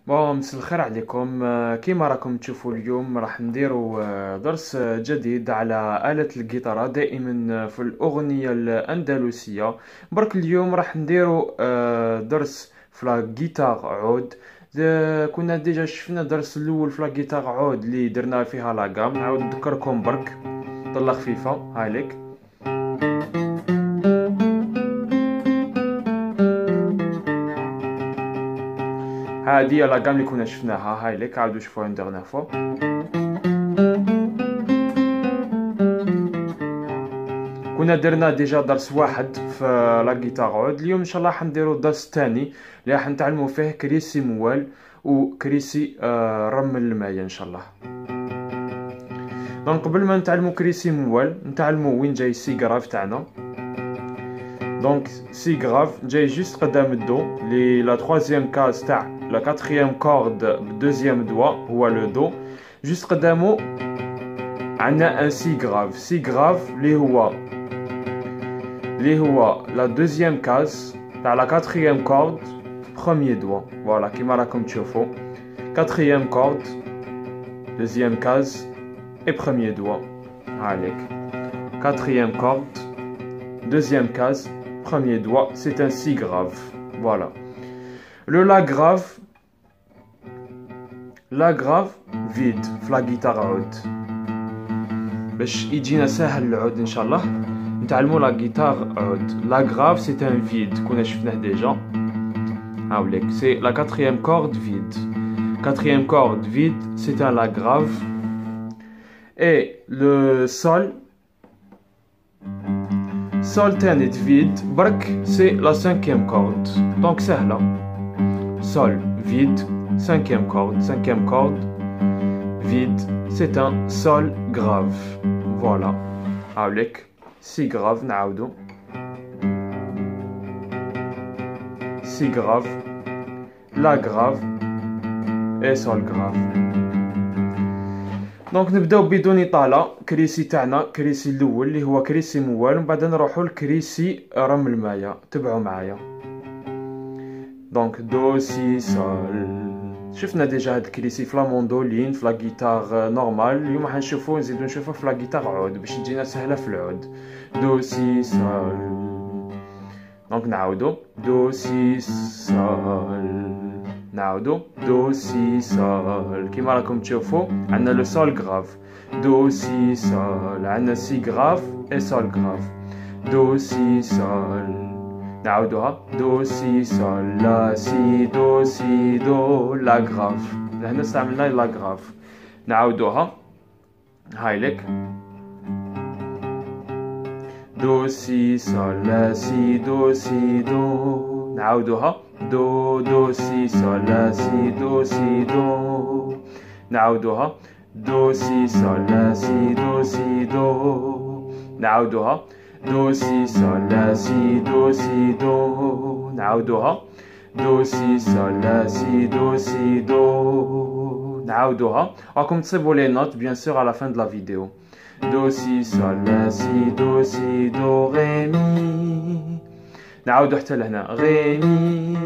مساء الخير عليكم. كيما راكم تشوفوا اليوم راح نديرو درس جديد على آلة الجيتارة دائما في الأغنية الأندلسية. برك اليوم راح نديرو درس في لا جيتار عود. كنا ديجا شفنا الدرس الأول في لا جيتار عود اللي درنا فيها لا غام. نعاود نذكركم برك طلة خفيفة هايليك. هادي لا غام اللي كنا شفناها هايليك. عاودو شوفوها une dernière fois. كنا درنا ديجا درس واحد في لا جيتار عود. اليوم ان شاء الله حنديرو الدرس الثاني اللي راح نتعلمو فيه كريسي موال وكريسي رم الماية ان شاء الله. دونك قبل ما نتعلمو كريسي موال نتعلمو وين جاي سي غراف تاعنا. دونك سي غراف جاي جوست قدام الدو لي لا تروازيام كاز تاع لا كاتريام كورد بالدوزيام دوا هو لو دو. جوست قدامو عندنا ان سي غراف. سي غراف اللي هو لا دوزيام كاز تاع لا كاتريام كورد بروميير دوا. فوالا كيما راكم تشوفوا كاتريام كورد دوزيام كاز اي بروميير دوا. هايليك كاتريام كورد deuxième case, premier doigt, c'est un si grave. Voilà. Le la grave vide, la guitare عود. باش يجينا سهل العود ان شاء الله نتعلموا لا guitare عود. La grave c'est un vide كنا شفناه ديجا. هاوليك c'est la quatrième corde vide. Quatrième corde vide, c'est un la grave. Et le sol alternate vide, برك c'est la cinquième corde. Donc سهلة. Sol vide, cinquième corde, vide, c'est un sol grave. Voilà. هاوليك si grave نعاودو. Si grave, la grave et sol grave. دونك نبداو بدون اطاله. كريسي تاعنا كريسي الاول اللي هو كريسي موال ومن بعد نروحو لكريسي رم المايه. تبعوا معايا. دونك دو سي سول. شفنا ديجا هاد الكريسي في لا موندولين في لا غيتار نورمال. اليوم حنشوفو نزيدو نشوفو في لا غيتار عود باش تجينا سهله في العود. دو سي سول. دونك نعاودو دو سي سول. نعاودو دو سي سول. كيما راكم تشوفوا عندنا لو سول غراف. دو سي سول. عندنا سي غراف اي سول غراف. دو سي سول. نعاودوها دو سي سول لا سي دو لا غراف. لهنا استعملنا لا غراف. نعاودوها هايليك دو سي سول لا سي دو. نعاودوها دو سي سول لا سي دو. نعاودوها دو سي سول لا سي دو. نعاودوها دو سي سول لا سي دو. نعاودوها دو سي سول لا سي دو. نعاودوها. راكم تصيبوا لي نوت bien sûr à la fin de la vidéo. دو سي سول لا سي دو ري مي. نعاودو حتى لهنا غي مي.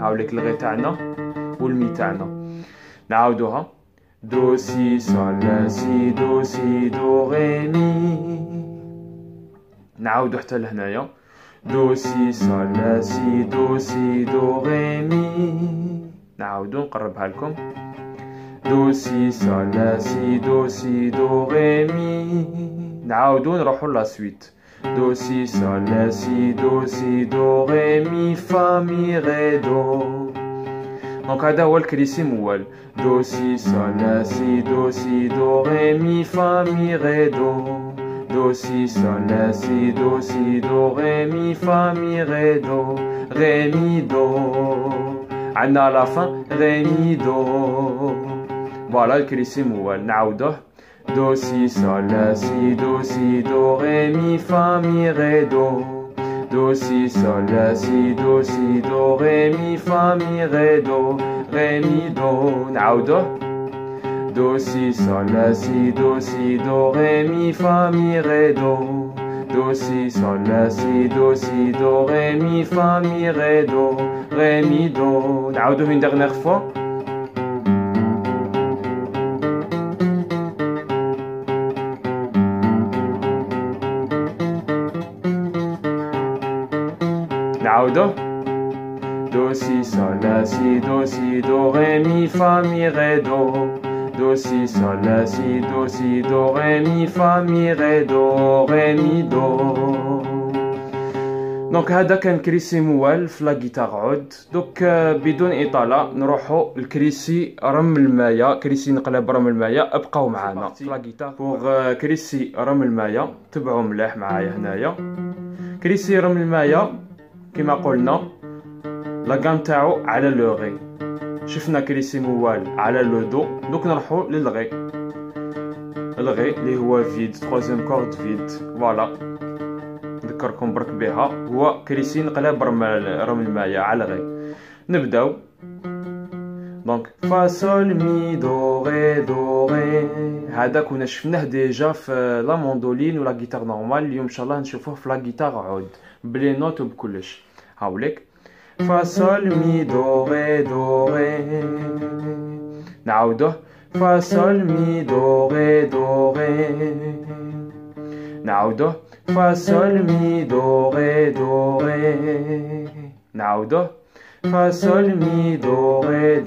هاوليك الغي تاعنا والمي تاعنا. نعاودوها دو سي سول لا سي دو غي مي. نعاودو حتى لهنايا دو سي سول لا سي دو غي مي. نعاودو نقربها لكم دو سي سول لا سي دو غي مي. نعاودو نروحو لا سويت دو سي سول لا سي دو غي مي فا مي غي دو. دونك هذا هو الكريسي موال. دو سي سول لا سي دو غي مي فا مي غي دو. دو سي سول لا سي دو غي مي فا مي غي دو. غي مي دو. عندنا على فان غي مي دو. فوالا الكريسي موال. نعاودوه دو سي سول لا سي دو غي مي فا مي غي دو. دو سي سول لا سي دو غي مي فا مي غي دو. غي مي دو. نعاودوه دو سي سول لا سي دو غي مي فا مي غي دو. دو سي سول لا سي دو غي مي فا مي غي دو. غي مي دو. نعاودوه une dernière fois نعاودو دو سي صول لا سي دو ري مي فا مي ري دو سي صول لا سي دو ري مي فا مي ري دو. دونك هذا كان كريسي موال في لا غيتار عود. دوك بدون اطاله نروحو لكريسي رم المايه، كريسي نقلب رم المايه. ابقاو معانا في لا غيتار بوغ كريسي رم المايه. تبعوا مليح معايا هنايا. كريسي رم المايه كما قلنا لا غام تاعو على لو غي. شفنا كريسي موال على لو دو. دوك نروحو للغي. الغي اللي هو فيد، تروزيام كورد فيد. فوالا نذكركم برك بها، هو كريسي نقلب رم المايه على غي. نبداو. دونك فا سول مي دو ري. هذا كنا شفناه ديجا في لا موندولين ولا غيتار نورمال. اليوم ان شاء الله نشوفوه في لا غيتار عود بلي نوت وبكلش. هاوليك فا سول مي دو ري. نعاودوه فا سول مي دو ري. نعاودوه فا سول مي دو ري. نعاودوه فا سول مي دو ري.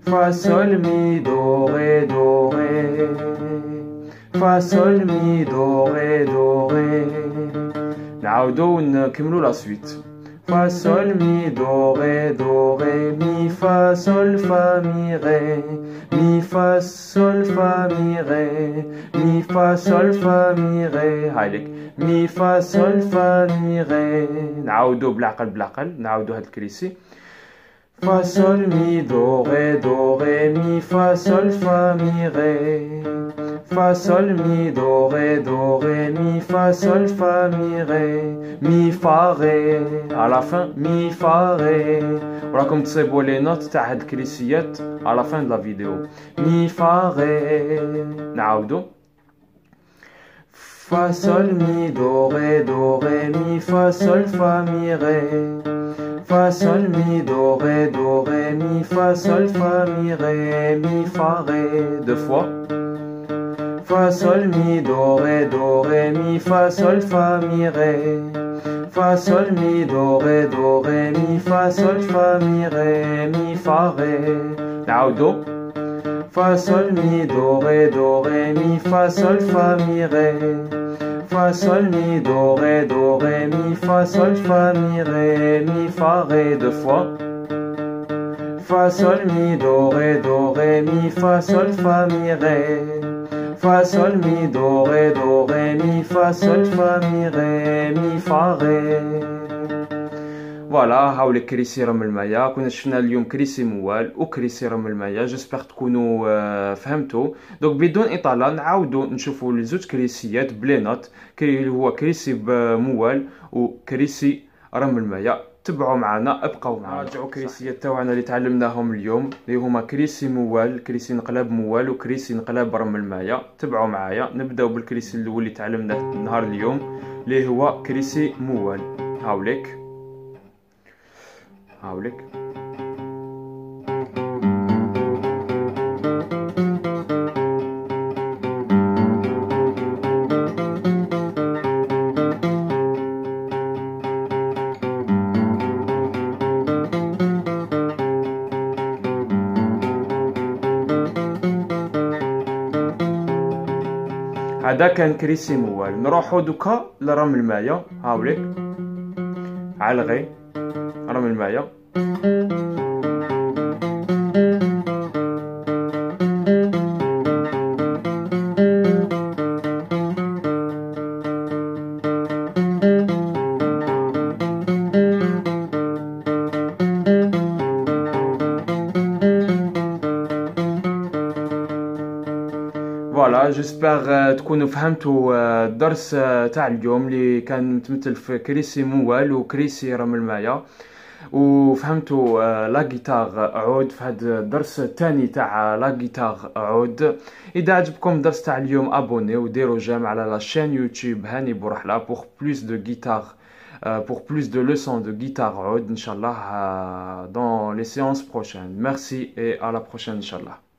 فا سول مي دو ري. فا سول مي دو ري. نعاودو ونكملو لا سويت. فا سول مي دو ري مي فا سول فا مي ري. مي فا سول فا مي ري. مي فا سول فا مي ري. هايليك مي فا سول فا مي ري. نعاودو بالعقل نعاودو هاد الكريسي. فا سول مي دو ري مي فا سول فا مي ري. فا سول مي دو ري مي فا سول فا مي ري. مي فا ري على فان مي فا ري. وراكم تصيبوا لي نوت تاع هاد الكريسيات على فان لا فيديو. مي فا ري. نعاودو فا سول مي دو ري مي فا سول فا مي ري. فا سول مي دو ري مي فا سول فا مي ري. مي فا ري. دو فوا. فا سول مي دو ري مي فا سول فا مي ري. فا سول مي دو ري مي فا سول فا مي ري. مي فا ري. نعاودو فا سول مي دو ري مي فا سول فا مي ري. فا سول مي دو ري مي فا سول فا مي ري. مي فا ري. دو فوا. فا سول مي دو ري مي فا سول فا مي ري. فا سول مي دو ري مي فا سول فا مي ري. مي فا ري. فوالا هاوليك كريسي رم المايه. كنا شفنا اليوم كريسي موال وكريسي رم المايه. جيسبر تكونوا فهمتوا. دونك بدون اطاله نعاودو نشوفوا لي زوج كريسيات بلي نوت. هو كريسي موال وكريسي رم المايه. تبعوا معنا، ابقوا معنا. راجعوا كريسيات تاعنا اللي تعلمناهم اليوم اللي هما كريسي موال، كريسي نقلب موال وكريسي نقلب رم المايه. تبعوا معايا. نبداو بالكريسي الاول اللي تعلمناه نهار اليوم اللي هو كريسي موال. هاوليك هذا كان كريسي موال. نروحو دوكا لرم المايه. هاوليك على الغي رم المايه. فوالا جيسبر تكونوا فهمتوا الدرس تاع اليوم اللي كان متمثل في كريسي موال وكريسي رم المايه، وفهمتوا لا غيتار عود في هذا الدرس الثاني تاع لا غيتار عود. اذا عجبكم الدرس تاع اليوم ابوني وديروا جيم على لا شين يوتيوب هاني بورحله pour plus de guitare pour plus de leçons de guitare عود ان شاء الله dans les séances prochaines. Merci et à la prochaine ان شاء الله.